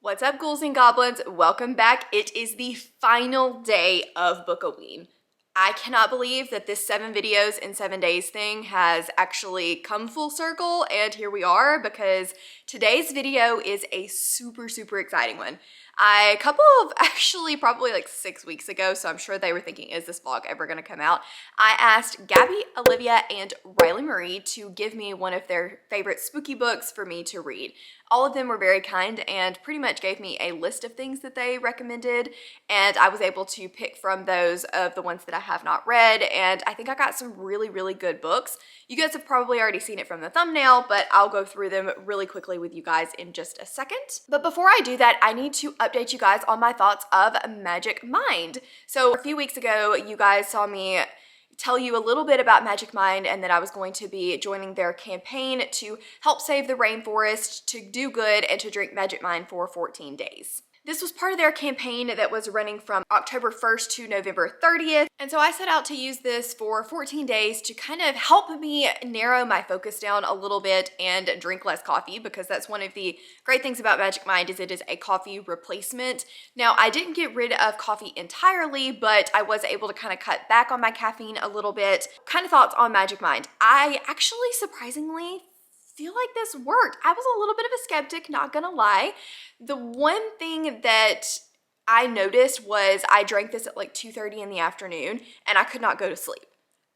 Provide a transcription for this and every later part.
What's up, ghouls and goblins? Welcome back. It is the final day of Book-A-Ween. I cannot believe that this 7 videos in 7 days thing has actually come full circle, and here we are because today's video is a super exciting one. A couple of actually probably like 6 weeks ago, so I'm sure they were thinking, is this vlog ever gonna come out? I asked Gabby, Olivia, and Riley Marie to give me one of their favorite spooky books for me to read. All of them were very kind and pretty much gave me a list of things that they recommended, and I was able to pick from those of the ones that I have not read, and I think I got some really good books. You guys have probably already seen it from the thumbnail, but I'll go through them really quickly with you guys in just a second. But before I do that, I need to update you guys on my thoughts of Magic Mind. So a few weeks ago, you guys saw me tell you a little bit about Magic Mind and that I was going to be joining their campaign to help save the rainforest, to do good, and to drink Magic Mind for 14 days. This was part of their campaign that was running from October 1st to November 30th. And so I set out to use this for 14 days to kind of help me narrow my focus down a little bit and drink less coffee, because that's one of the great things about Magic Mind is it is a coffee replacement. Now, I didn't get rid of coffee entirely, but I was able to kind of cut back on my caffeine a little bit. Kind of thoughts on Magic Mind. I actually surprisingly feel like this worked. I was a little bit of a skeptic, not gonna lie. The one thing that I noticed was I drank this at like 2:30 in the afternoon and I could not go to sleep.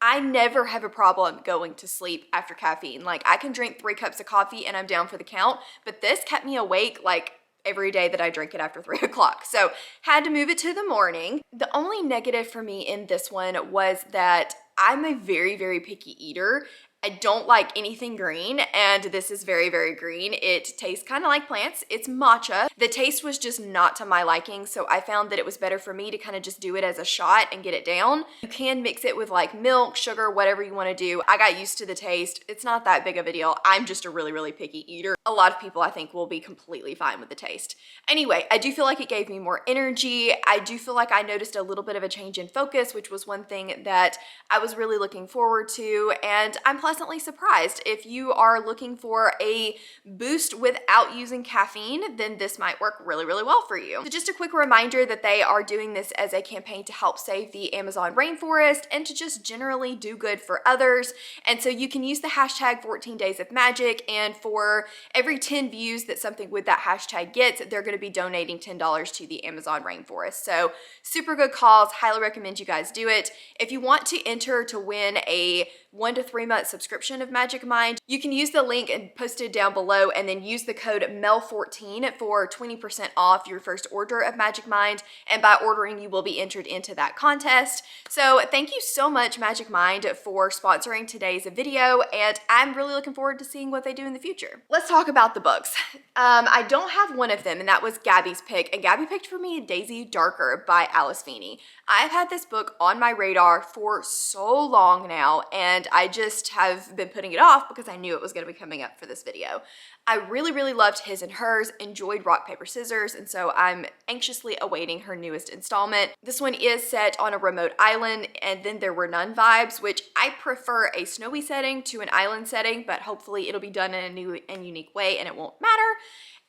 I never have a problem going to sleep after caffeine. Like, I can drink 3 cups of coffee and I'm down for the count, but this kept me awake like every day that I drink it after 3 o'clock. So had to move it to the morning. The only negative for me in this one was that I'm a very picky eater. I don't like anything green, and this is very green. It tastes kind of like plants. It's matcha. The taste was just not to my liking, so I found that it was better for me to kind of just do it as a shot and get it down. You can mix it with like milk, sugar, whatever you want to do. I got used to the taste. It's not that big of a deal. I'm just a really picky eater. A lot of people I think will be completely fine with the taste. Anyway, I do feel like it gave me more energy. I do feel like I noticed a little bit of a change in focus, which was one thing that I was really looking forward to, and I'm pleasantly surprised. If you are looking for a boost without using caffeine, then this might work really well for you. So just a quick reminder that they are doing this as a campaign to help save the Amazon rainforest and to just generally do good for others. And so you can use the hashtag 14 days of magic, and for every 10 views that something with that hashtag gets, they're going to be donating $10 to the Amazon rainforest. So super good cause. Highly recommend you guys do it. If you want to enter to win a 1 to 3 month subscription of Magic Mind, you can use the link and posted down below, and then use the code MEL14 for 20% off your first order of Magic Mind, and by ordering you will be entered into that contest. So thank you so much, Magic Mind, for sponsoring today's video, and I'm really looking forward to seeing what they do in the future. Let's talk about the books. I don't have one of them, and that was Gabby's pick, and Gabby picked for me Daisy Darker by Alice Feeney. I've had this book on my radar for so long now, and I just have been putting it off because I knew it was going to be coming up for this video. I really loved His and Hers, enjoyed Rock, Paper, Scissors, and so I'm anxiously awaiting her newest installment. This one is set on a remote island, and then There Were None vibes, which I prefer a snowy setting to an island setting, but hopefully it'll be done in a new and unique way and it won't matter.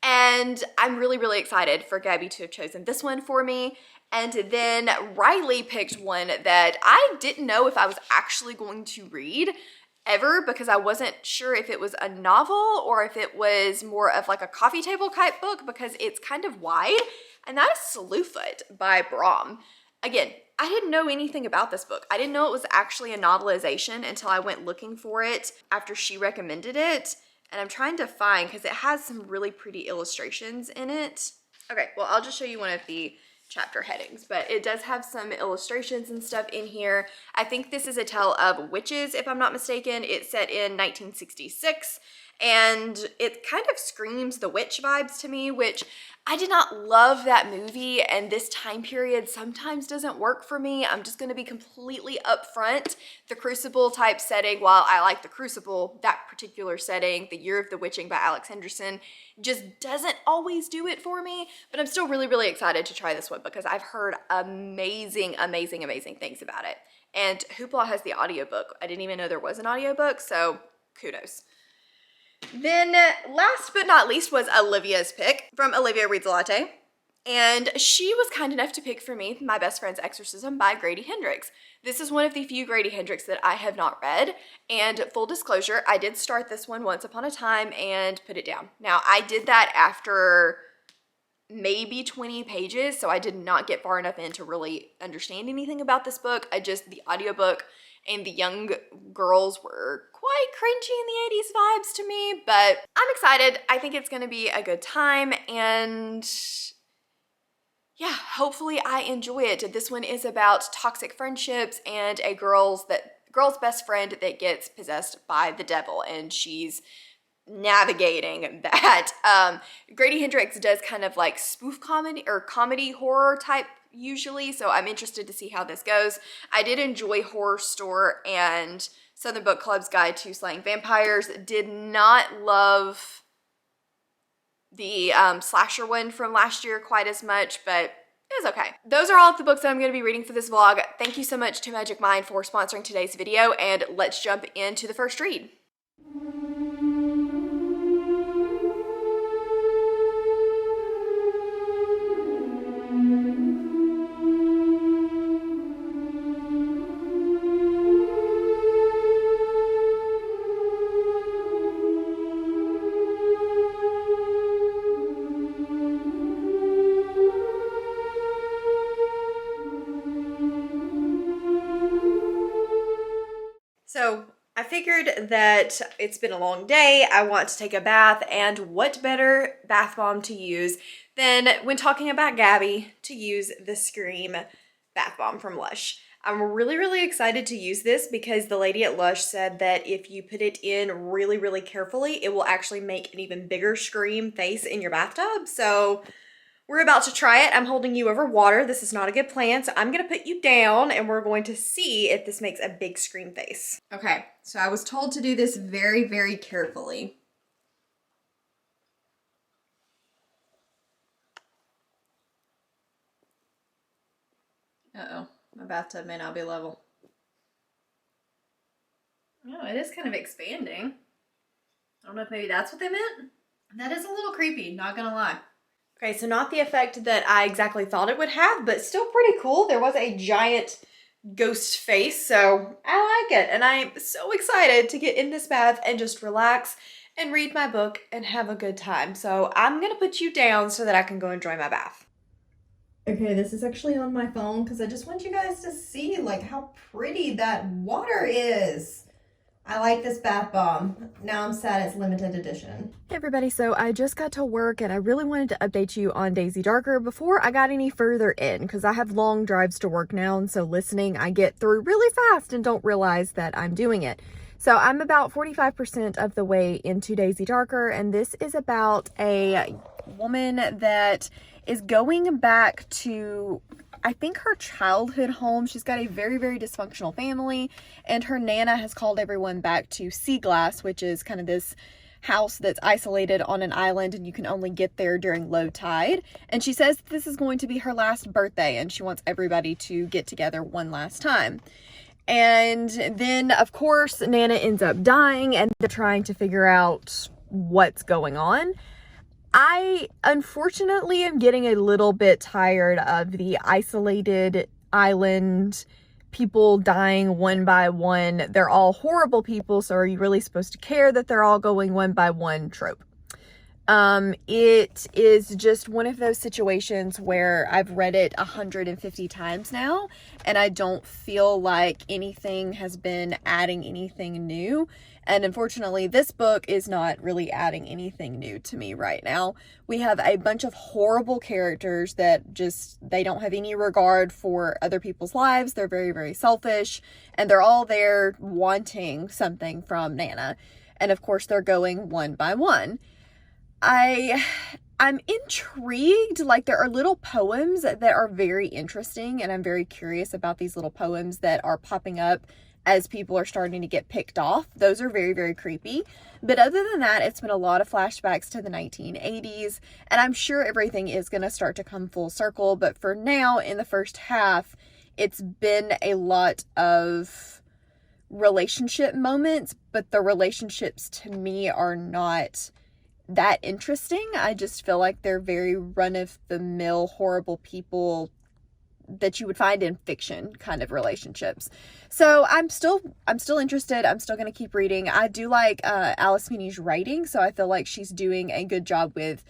And I'm really excited for Gabby to have chosen this one for me. And then Riley picked one that I didn't know if I was actually going to read ever, because I wasn't sure if it was a novel or if it was more of like a coffee table type book, because it's kind of wide, and that is Slew Foot by Brom. Again, I didn't know anything about this book. I didn't know it was actually a novelization until I went looking for it after she recommended it, and I'm trying to find, because it has some really pretty illustrations in it. Okay, well, I'll just show you one of the chapter headings, but it does have some illustrations and stuff in here. I think this is a tale of witches, if I'm not mistaken. It's set in 1966, and it kind of screams The Witch vibes to me, which I did not love that movie, and this time period sometimes doesn't work for me. I'm just going to be completely upfront. The Crucible type setting, while I like The Crucible, that particular setting, The Year of the Witching by Alex Henderson, just doesn't always do it for me. But I'm still really excited to try this one because I've heard amazing things about it. And Hoopla has the audiobook. I didn't even know there was an audiobook, so kudos. Then last but not least was Olivia's pick from Olivia Reads a Latte. And she was kind enough to pick for me My Best Friend's Exorcism by Grady Hendrix. This is one of the few Grady Hendrix that I have not read. And full disclosure, I did start this one once upon a time and put it down. Now, I did that after maybe 20 pages, so I did not get far enough in to really understand anything about this book. The audiobook and the young girls were quite cringy in the 80s vibes to me, but I'm excited. I think it's gonna be a good time, and yeah, hopefully I enjoy it. This one is about toxic friendships and a girl's best friend that gets possessed by the devil, and she's navigating that. Grady Hendrix does kind of like spoof comedy or comedy horror type usually, so I'm interested to see how this goes. I did enjoy Horror Store and Southern Book Club's Guide to Slaying Vampires. Did not love the slasher one from last year quite as much, but it was okay. Those are all of the books that I'm going to be reading for this vlog. Thank you so much to Magic Mind for sponsoring today's video, and let's jump into the first read. So I figured that it's been a long day, I want to take a bath, and what better bath bomb to use than when talking about Gabby to use the Scream bath bomb from Lush. I'm really excited to use this because the lady at Lush said that if you put it in really carefully, it will actually make an even bigger Scream face in your bathtub. So we're about to try it. I'm holding you over water. This is not a good plan, so I'm gonna put you down and we're going to see if this makes a big Scream face. Okay, so I was told to do this very carefully. Uh-oh, my bathtub may not be level. Oh, it is kind of expanding. I don't know if maybe that's what they meant. That is a little creepy, not gonna lie. Okay, so not the effect that I exactly thought it would have, but still pretty cool. There was a giant ghost face, so I like it. And I'm so excited to get in this bath and just relax and read my book and have a good time. So I'm gonna put you down so that I can go enjoy my bath. Okay, this is actually on my phone because I just want you guys to see like how pretty that water is. I like this bath bomb. Now I'm sad it's limited edition. Hey everybody, so I just got to work and I really wanted to update you on Daisy Darker before I got any further in because I have long drives to work now, and so listening I get through really fast and don't realize that I'm doing it. So I'm about 45% of the way into Daisy Darker, and this is about a woman that is going back to, I think, her childhood home. She's got a very dysfunctional family, and her Nana has called everyone back to Sea Glass, which is kind of this house that's isolated on an island and you can only get there during low tide. And she says this is going to be her last birthday and she wants everybody to get together one last time. And then, of course, Nana ends up dying and they're trying to figure out what's going on. I, unfortunately, am getting a little bit tired of the isolated island, people dying one by one. They're all horrible people, so are you really supposed to care that they're all going one by one trope? It is just one of those situations where I've read it 150 times now, and I don't feel like anything has been adding anything new. And unfortunately, this book is not really adding anything new to me right now. We have a bunch of horrible characters that just, they don't have any regard for other people's lives. They're very selfish, and they're all there wanting something from Nana. And of course, they're going one by one. I'm intrigued. Like, there are little poems that are very interesting, and I'm very curious about these little poems that are popping up as people are starting to get picked off. Those are very creepy. But other than that, it's been a lot of flashbacks to the 1980s, and I'm sure everything is going to start to come full circle. But for now, in the first half, it's been a lot of relationship moments, but the relationships to me are not that interesting. I just feel like they're very run-of-the-mill, horrible people that you would find in fiction kind of relationships. So I'm still interested. I'm still going to keep reading. I do like Alice Feeney's writing, so I feel like she's doing a good job with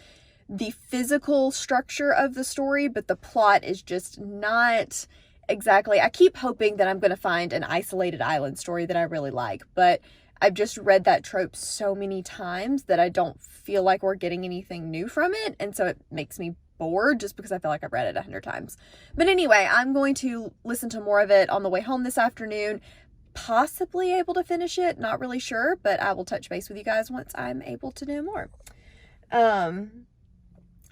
the physical structure of the story, but the plot is just not exactly. I keep hoping that I'm going to find an isolated island story that I really like, but I've just read that trope so many times that I don't feel like we're getting anything new from it, and so it makes me bored just because I feel like I've read it 100 times. But anyway, I'm going to listen to more of it on the way home this afternoon, possibly able to finish it, not really sure, but I will touch base with you guys once I'm able to know more.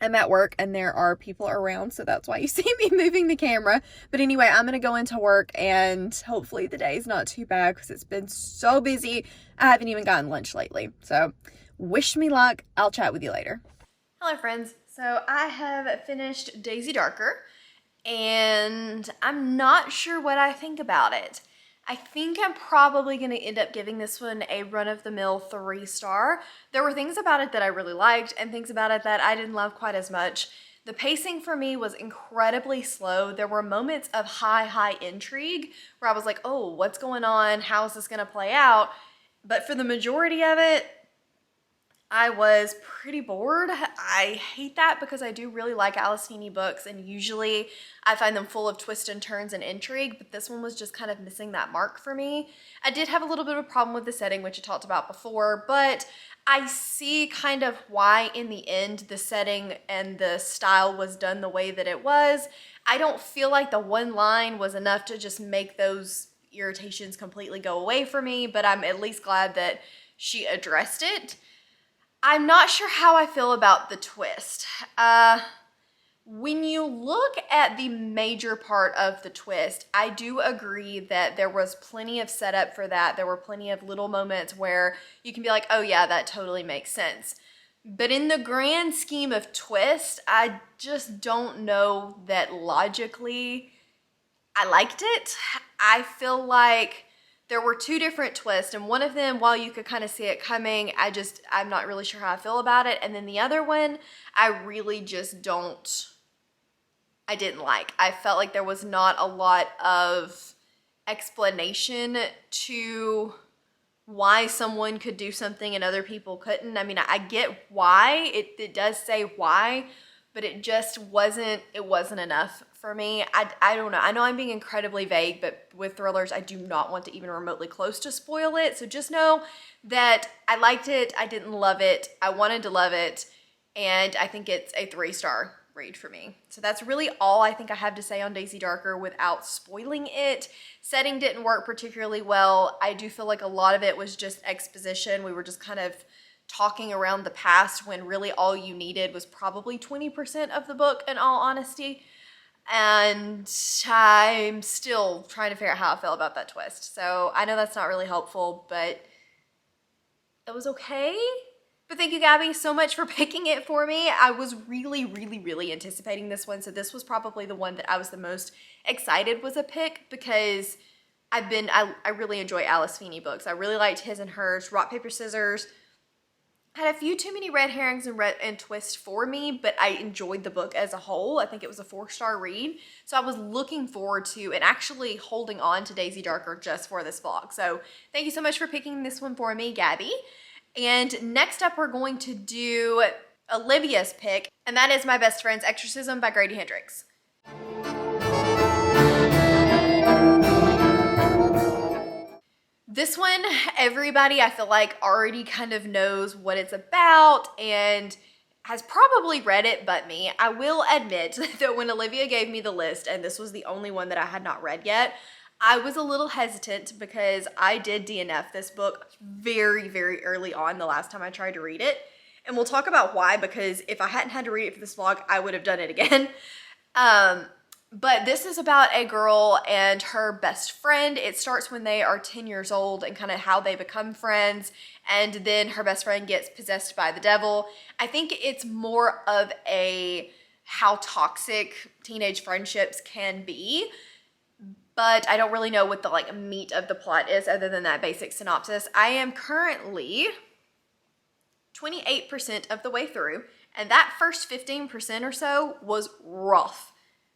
I'm at work and there are people around, so that's why you see me moving the camera. But anyway, I'm going to go into work and hopefully the day's not too bad because it's been so busy. I haven't even gotten lunch lately. So wish me luck. I'll chat with you later. Hello friends. So I have finished Daisy Darker and I'm not sure what I think about it. I think I'm probably going to end up giving this one a run-of-the-mill 3-star. There were things about it that I really liked and things about it that I didn't love quite as much. The pacing for me was incredibly slow. There were moments of high intrigue where I was like, oh, what's going on? How is this going to play out? But for the majority of it, I was pretty bored. I hate that because I do really like Alice Feeney books and usually I find them full of twists and turns and intrigue, but this one was just kind of missing that mark for me. I did have a little bit of a problem with the setting, which I talked about before, but I see kind of why in the end the setting and the style was done the way that it was. I don't feel like the one line was enough to just make those irritations completely go away for me, but I'm at least glad that she addressed it. I'm not sure how I feel about the twist. When you look at the major part of the twist, I do agree that there was plenty of setup for that. There were plenty of little moments where you can be like, oh yeah, that totally makes sense. But in the grand scheme of twist, I just don't know that logically I liked it. I feel like there were two different twists, and one of them, while you could kind of see it coming, I'm not really sure how I feel about it. And then the other one, I really just I didn't like. I felt like there was not a lot of explanation to why someone could do something and other people couldn't. I mean, I get why, it does say why, but it just wasn't enough for me. I don't know. I know I'm being incredibly vague, but with thrillers, I do not want to even remotely close to spoil it. So just know that I liked it. I didn't love it. I wanted to love it. And I think it's a 3-star read for me. So that's really all I think I have to say on Daisy Darker without spoiling it. Setting didn't work particularly well. I do feel like a lot of it was just exposition. We were just kind of talking around the past when really all you needed was probably 20% of the book, in all honesty. And I'm still trying to figure out how I feel about that twist. So I know that's not really helpful, but it was okay. But thank you, Gabby, so much for picking it for me. I was really anticipating this one. So this was probably the one that I was the most excited was a pick because I really enjoy Alice Feeney books. I really liked his and hers, Rock, Paper, Scissors. Had a few too many red herrings and twists for me, but I enjoyed the book as a whole. I think it was a 4-star read. So I was looking forward to and actually holding on to Daisy Darker just for this vlog. So thank you so much for picking this one for me, Gabby. And next up, we're going to do Olivia's pick, and that is My Best Friend's Exorcism by Grady Hendrix. This one, everybody I feel like already kind of knows what it's about and has probably read it but me. I will admit that when Olivia gave me the list, and this was the only one that I had not read yet, I was a little hesitant because I did DNF this book very early on the last time I tried to read it. And we'll talk about why, because if I hadn't had to read it for this vlog, I would have done it again. But this is about a girl and her best friend. It starts when they are 10 years old and kind of how they become friends. And then her best friend gets possessed by the devil. I think it's more of a how toxic teenage friendships can be. but I don't really know what the like meat of the plot is other than that basic synopsis. I am currently 28% of the way through, and that first 15% or so was rough.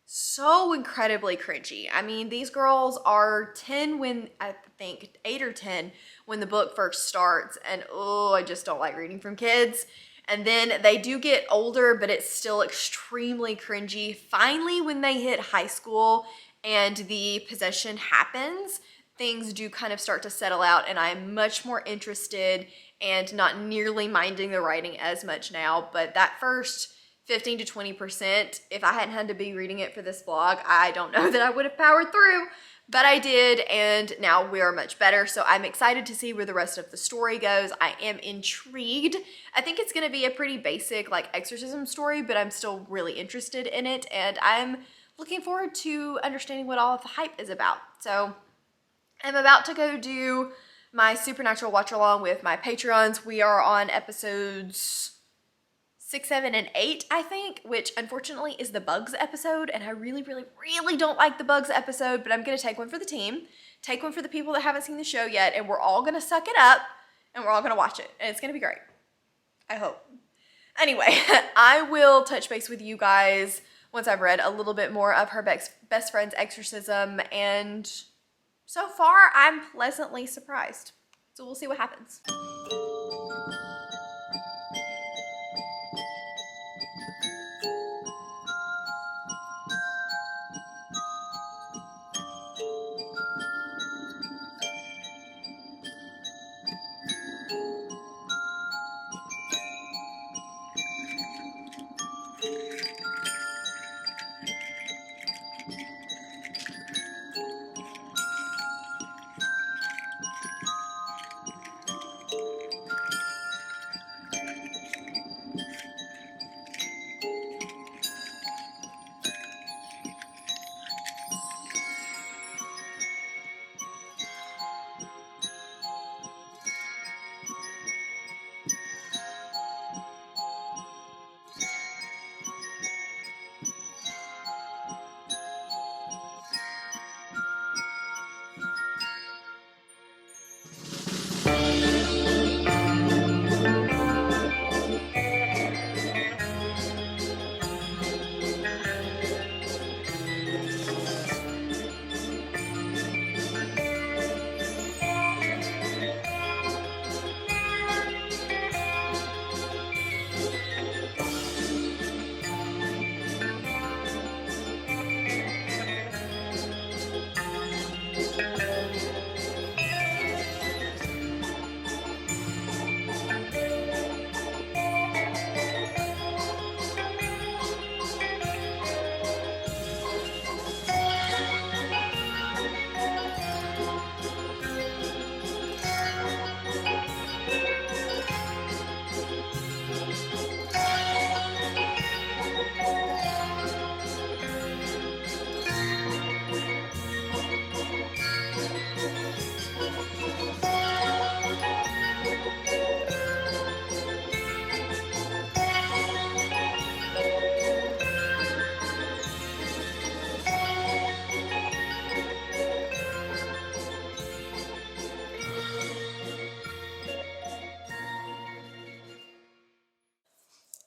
So incredibly cringy. I mean, these girls are 10 when, I think 8 or 10 when the book first starts, and oh, I just don't like reading from kids. And then they do get older, but it's still extremely cringy. Finally, when they hit high school and the possession happens, things do kind of start to settle out, and I'm much more interested and not nearly minding the writing as much now. But that first 15 to 20%, if I hadn't had to be reading it for this vlog, I don't know that I would have powered through, but I did, and now we're much better. So I'm excited to see where the rest of the story goes. I am intrigued. I think it's gonna be a pretty basic like exorcism story, but I'm still really interested in it, and I'm looking forward to understanding what all of the hype is about. So I'm about to go do my Supernatural watch along with my Patreons. We are on episodes 6, 7, and 8, I think, which unfortunately is the Bugs episode, and I really, really, really don't like the Bugs episode, but I'm gonna take one for the team, take one for the people that haven't seen the show yet, and we're all gonna suck it up, and we're all gonna watch it, and it's gonna be great. I hope. Anyway, I will touch base with you guys once I've read a little bit more of her best friend's exorcism, and so far, I'm pleasantly surprised. So we'll see what happens.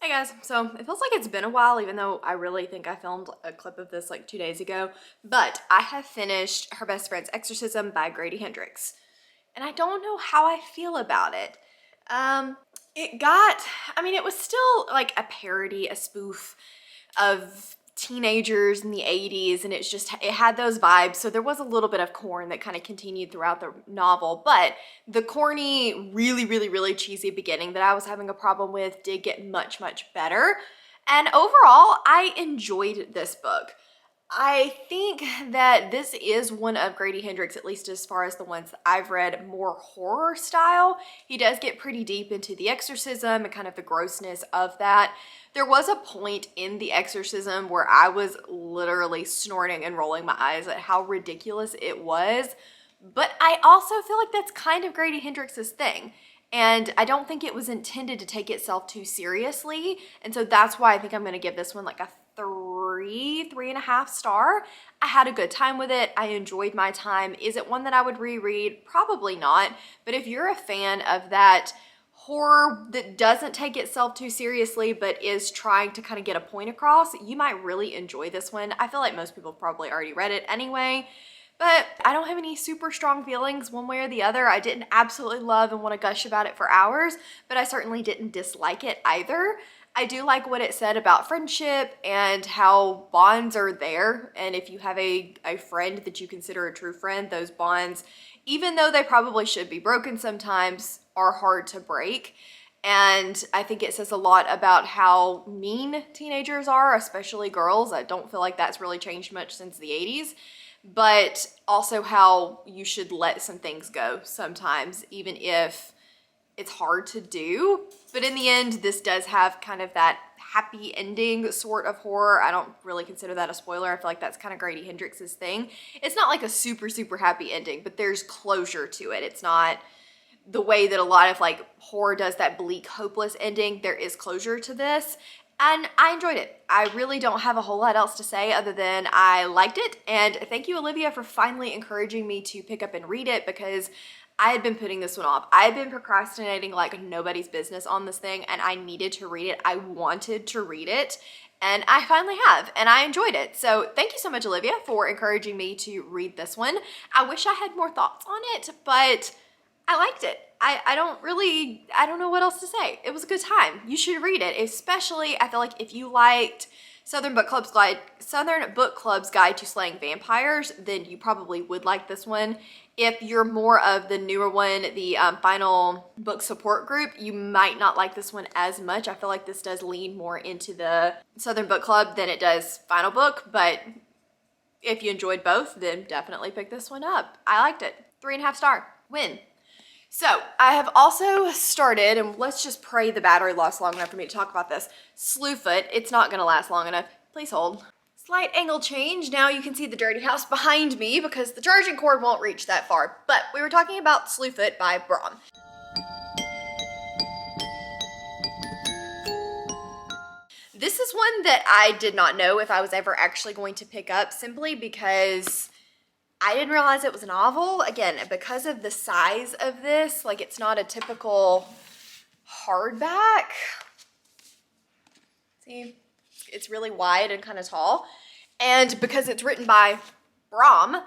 Hey guys, so it feels like it's been a while, even though I really think I filmed a clip of this like 2 days ago, but I have finished Her Best Friend's Exorcism by Grady Hendrix, and I don't know how I feel about it. It was still like a parody, a spoof of teenagers in the 80s, and it had those vibes. So there was a little bit of corn that kind of continued throughout the novel, but the corny, really, really, really cheesy beginning that I was having a problem with did get much, much better. And overall, I enjoyed this book. I think that this is one of Grady Hendrix, at least as far as the ones that I've read, more horror style. He does get pretty deep into the exorcism and kind of the grossness of that. There was a point in the exorcism where I was literally snorting and rolling my eyes at how ridiculous it was. But I also feel like that's kind of Grady Hendrix's thing. And I don't think it was intended to take itself too seriously. And so that's why I think I'm going to give this one like a 3 three and a half star. I had a good time with it. I enjoyed my time. Is it one that I would reread? Probably not. But if you're a fan of that horror that doesn't take itself too seriously but is trying to kind of get a point across, you might really enjoy this one. I feel like most people have probably already read it anyway, but I don't have any super strong feelings one way or the other. I didn't absolutely love and want to gush about it for hours, but I certainly didn't dislike it either. I do like what it said about friendship and how bonds are there, and if you have a friend that you consider a true friend, those bonds, even though they probably should be broken sometimes, are hard to break. And I think it says a lot about how mean teenagers are, especially girls. I don't feel like that's really changed much since the 80s, but also how you should let some things go sometimes, even if it's hard to do. But in the end, this does have kind of that happy ending sort of horror. I don't really consider that a spoiler. I feel like that's kind of Grady Hendrix's thing. It's not like a super, super happy ending, but there's closure to it. It's not the way that a lot of like horror does that bleak, hopeless ending. There is closure to this, and I enjoyed it. I really don't have a whole lot else to say other than I liked it, and thank you, Olivia, for finally encouraging me to pick up and read it, because I had been putting this one off. I had been procrastinating like nobody's business on this thing, and I needed to read it. I wanted to read it, and I finally have, and I enjoyed it. So thank you so much, Olivia, for encouraging me to read this one. I wish I had more thoughts on it, but I liked it. I don't know what else to say. It was a good time. You should read it, especially I feel like if you liked Southern Book Club's Guide to Slaying Vampires, then you probably would like this one. If you're more of the newer one, the Final Book Support Group, you might not like this one as much. I feel like this does lean more into the Southern Book Club than it does Final Book, but if you enjoyed both, then definitely pick this one up. I liked it. 3.5 star. Win. So I have also started, and let's just pray the battery lasts long enough for me to talk about this, Slew Foot. It's not going to last long enough. Please hold. Slight angle change. Now you can see the dirty house behind me because the charging cord won't reach that far. But we were talking about Slew Foot by Brom. This is one that I did not know if I was ever actually going to pick up, simply because I didn't realize it was a novel. Again, because of the size of this, like it's not a typical hardback. See, it's really wide and kind of tall. And because it's written by Brom,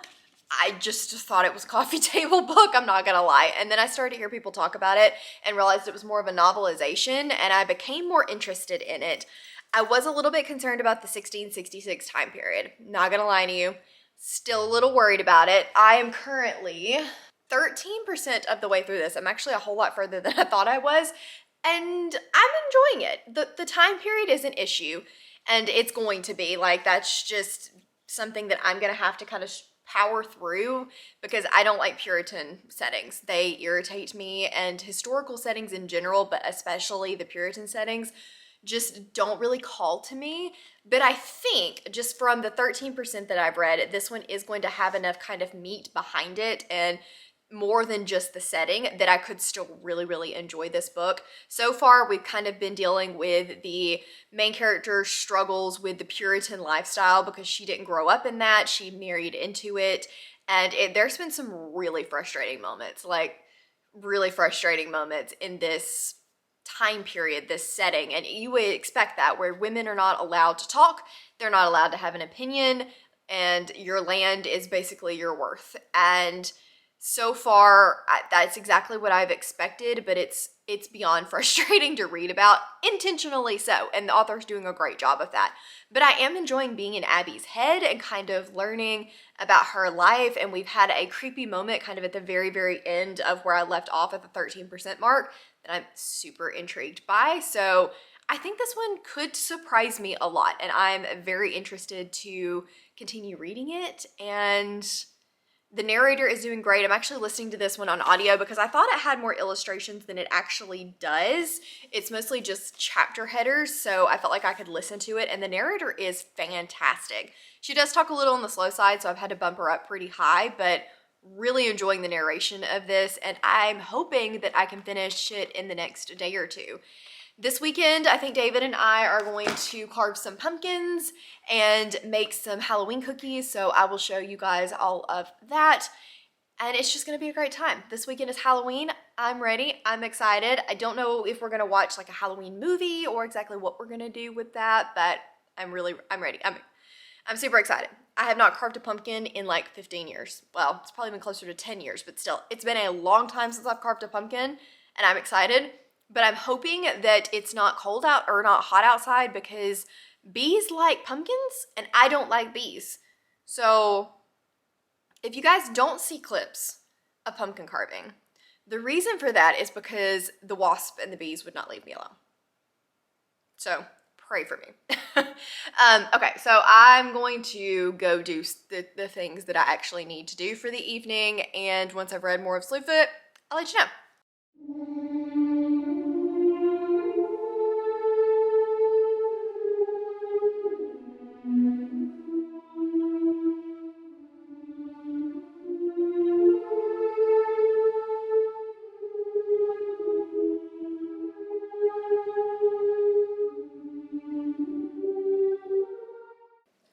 I just thought it was a coffee table book, I'm not gonna lie. And then I started to hear people talk about it and realized it was more of a novelization, and I became more interested in it. I was a little bit concerned about the 1666 time period. Not gonna lie to you. Still a little worried about it. I am currently 13% of the way through this. I'm actually a whole lot further than I thought I was, and I'm enjoying it. The time period is an issue, and it's going to be. Like, that's just something that I'm gonna have to kind of power through, because I don't like Puritan settings. They irritate me, and historical settings in general, but especially the Puritan settings, just don't really call to me. But I think just from the 13% that I've read, this one is going to have enough kind of meat behind it and more than just the setting that I could still really, really enjoy this book. So far, we've kind of been dealing with the main character's struggles with the Puritan lifestyle because she didn't grow up in that. She married into it. And there's been some really frustrating moments, like really frustrating moments in this time period, this setting, and you would expect that, where women are not allowed to talk, they're not allowed to have an opinion, and your land is basically your worth. And so far, that's exactly what I've expected, but it's beyond frustrating to read about, intentionally so, and the author's doing a great job of that. But I am enjoying being in Abby's head and kind of learning about her life, and we've had a creepy moment kind of at the very, very end of where I left off at the 13% mark that I'm super intrigued by. So I think this one could surprise me a lot, and I'm very interested to continue reading it. And the narrator is doing great. I'm actually listening to this one on audio because I thought it had more illustrations than it actually does. It's mostly just chapter headers, so I felt like I could listen to it, and the narrator is fantastic. She does talk a little on the slow side, so I've had to bump her up pretty high, but really enjoying the narration of this, and I'm hoping that I can finish it in the next day or two. This weekend, I think David and I are going to carve some pumpkins and make some Halloween cookies, so I will show you guys all of that. And it's just gonna be a great time. This weekend is Halloween. I'm ready, I'm excited. I don't know if we're gonna watch like a Halloween movie or exactly what we're gonna do with that, but I'm ready. I'm super excited. I have not carved a pumpkin in like 15 years. Well, it's probably been closer to 10 years, but still, it's been a long time since I've carved a pumpkin, and I'm excited. But I'm hoping that it's not cold out or not hot outside, because bees like pumpkins and I don't like bees. So if you guys don't see clips of pumpkin carving, the reason for that is because the wasp and the bees would not leave me alone. So pray for me. Okay, so I'm going to go do the things that I actually need to do for the evening, and once I've read more of Slew Foot, I'll let you know.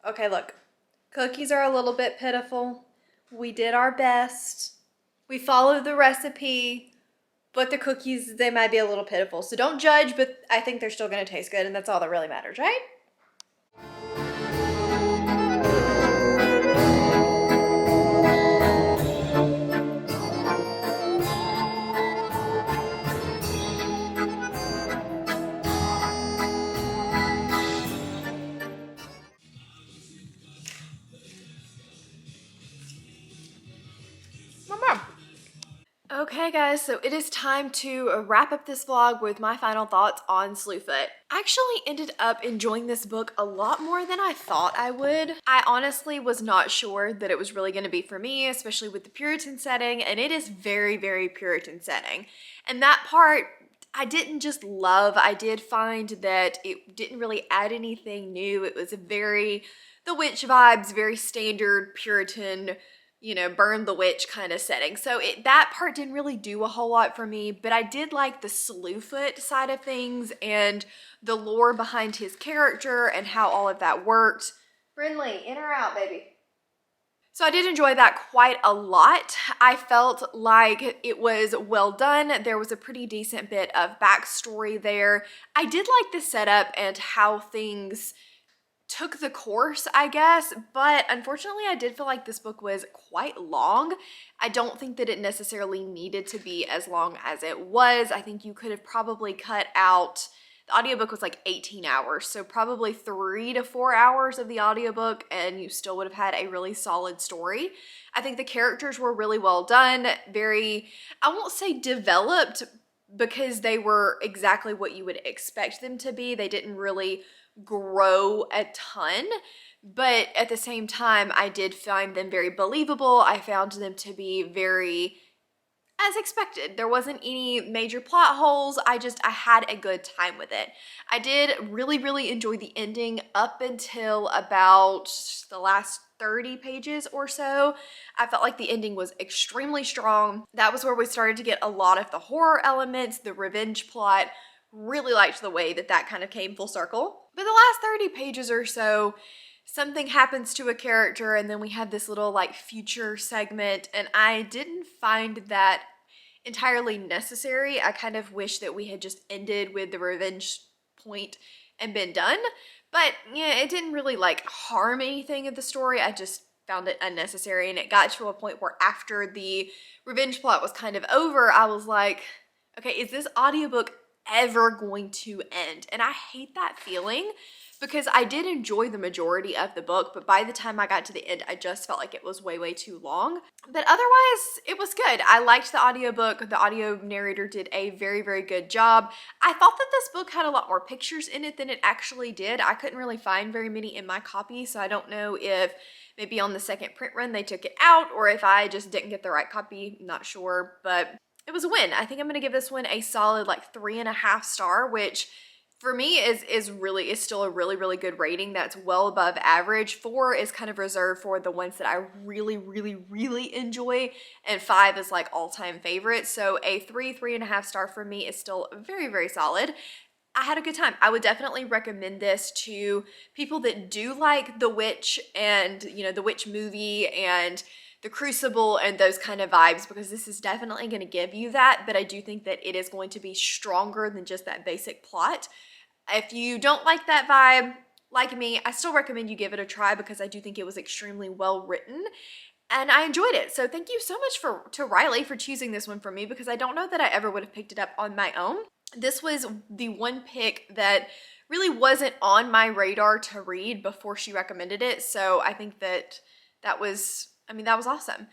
Okay, look, cookies are a little bit pitiful. We did our best. We followed the recipe, but the cookies, they might be a little pitiful. So don't judge, but I think they're still gonna taste good, and that's all that really matters, right? Mama. Okay guys, so it is time to wrap up this vlog with my final thoughts on Slew Foot. I actually ended up enjoying this book a lot more than I thought I would. I honestly was not sure that it was really going to be for me, especially with the Puritan setting, and it is very, very Puritan setting. And that part I didn't just love. I did find that it didn't really add anything new. It was a very, the witch vibes, very standard Puritan, you know, burn the witch kind of setting. So that part didn't really do a whole lot for me, but I did like the Slew Foot side of things and the lore behind his character and how all of that worked. Brindley, in or out, baby? So I did enjoy that quite a lot. I felt like it was well done. There was a pretty decent bit of backstory there. I did like the setup and how things took the course, I guess, but unfortunately I did feel like this book was quite long. I don't think that it necessarily needed to be as long as it was. I think you could have probably cut out, the audiobook was like 18 hours, so probably 3 to 4 hours of the audiobook and you still would have had a really solid story. I think the characters were really well done, very, I won't say developed, because they were exactly what you would expect them to be. They didn't really grow a ton, but at the same time I did find them very believable. I found them to be very as expected. There wasn't any major plot holes. I had a good time with it. I did really enjoy the ending up until about the last 30 pages or so. I felt like the ending was extremely strong. That was where we started to get a lot of the horror elements, the revenge plot. Really liked the way that that kind of came full circle. But the last 30 pages or so, something happens to a character and then we have this little like future segment, and I didn't find that entirely necessary. I kind of wish that we had just ended with the revenge point and been done. But yeah, it didn't really like harm anything of the story. I just found it unnecessary, and it got to a point where after the revenge plot was kind of over, I was like, okay, is this audiobook ever going to end? And I hate that feeling, because I did enjoy the majority of the book, but by the time I got to the end, I just felt like it was way too long. But otherwise, it was good. I liked the audiobook. The audio narrator did a very good job. I thought that this book had a lot more pictures in it than it actually did. I couldn't really find very many in my copy, so I don't know if maybe on the second print run they took it out, or if I just didn't get the right copy. I'm not sure, but it was a win. I think I'm gonna give this one a solid like 3.5 star, which for me is still a really good rating. That's well above average. 4 is kind of reserved for the ones that I really enjoy, and 5 is like all-time favorite. So a 3.5 star for me is still very solid. I had a good time. I would definitely recommend this to people that do like The Witch and, you know, The Witch movie and The Crucible and those kind of vibes, because this is definitely going to give you that, but I do think that it is going to be stronger than just that basic plot. If you don't like that vibe, like me, I still recommend you give it a try because I do think it was extremely well written and I enjoyed it. So thank you so much to Riley for choosing this one for me, because I don't know that I ever would have picked it up on my own. This was the one pick that really wasn't on my radar to read before she recommended it. So I think that was awesome.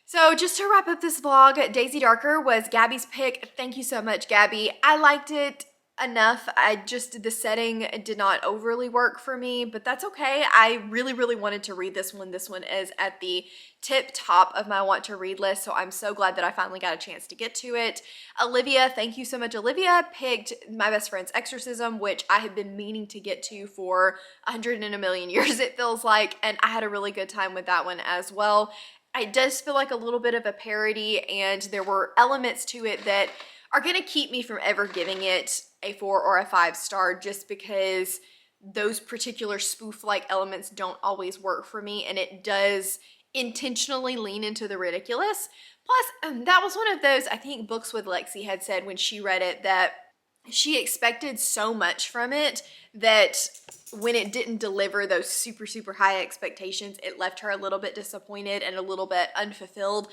So just to wrap up this vlog, Daisy Darker was Gabby's pick. Thank you so much, Gabby. I liked it enough. The setting did not overly work for me, but that's okay. I really, really wanted to read this one. This one is at the tip top of my want to read list, so I'm so glad that I finally got a chance to get to it. Olivia, thank you so much. Olivia picked My Best Friend's Exorcism, which I have been meaning to get to for 100,000,000 years, it feels like, and I had a really good time with that one as well. It does feel like a little bit of a parody, and there were elements to it that are going to keep me from ever giving it a 4 or a 5 star, just because those particular spoof-like elements don't always work for me, and it does intentionally lean into the ridiculous. Plus, that was one of those, I think Books with Lexi had said when she read it, that she expected so much from it that when it didn't deliver those super, super high expectations, it left her a little bit disappointed and a little bit unfulfilled.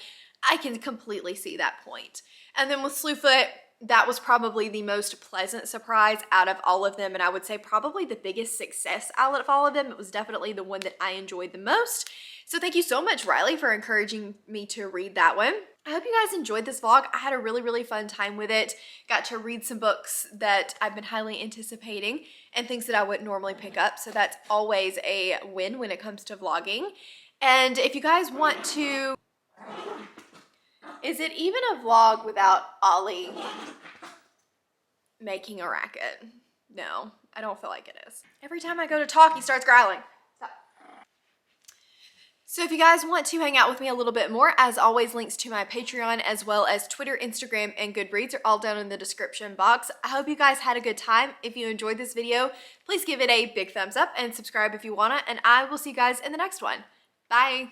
I can completely see that point. And then with Slew Foot, that was probably the most pleasant surprise out of all of them, and I would say probably the biggest success out of all of them. It was definitely the one that I enjoyed the most. So thank you so much, Riley, for encouraging me to read that one. I hope you guys enjoyed this vlog. I had a really, really fun time with it. Got to read some books that I've been highly anticipating and things that I wouldn't normally pick up, so that's always a win when it comes to vlogging. And if you guys want to... Is it even a vlog without Ollie making a racket? No, I don't feel like it is. Every time I go to talk, he starts growling. Stop. So if you guys want to hang out with me a little bit more, as always, links to my Patreon as well as Twitter, Instagram, and Goodreads are all down in the description box. I hope you guys had a good time. If you enjoyed this video, please give it a big thumbs up and subscribe if you wanna, and I will see you guys in the next one. Bye.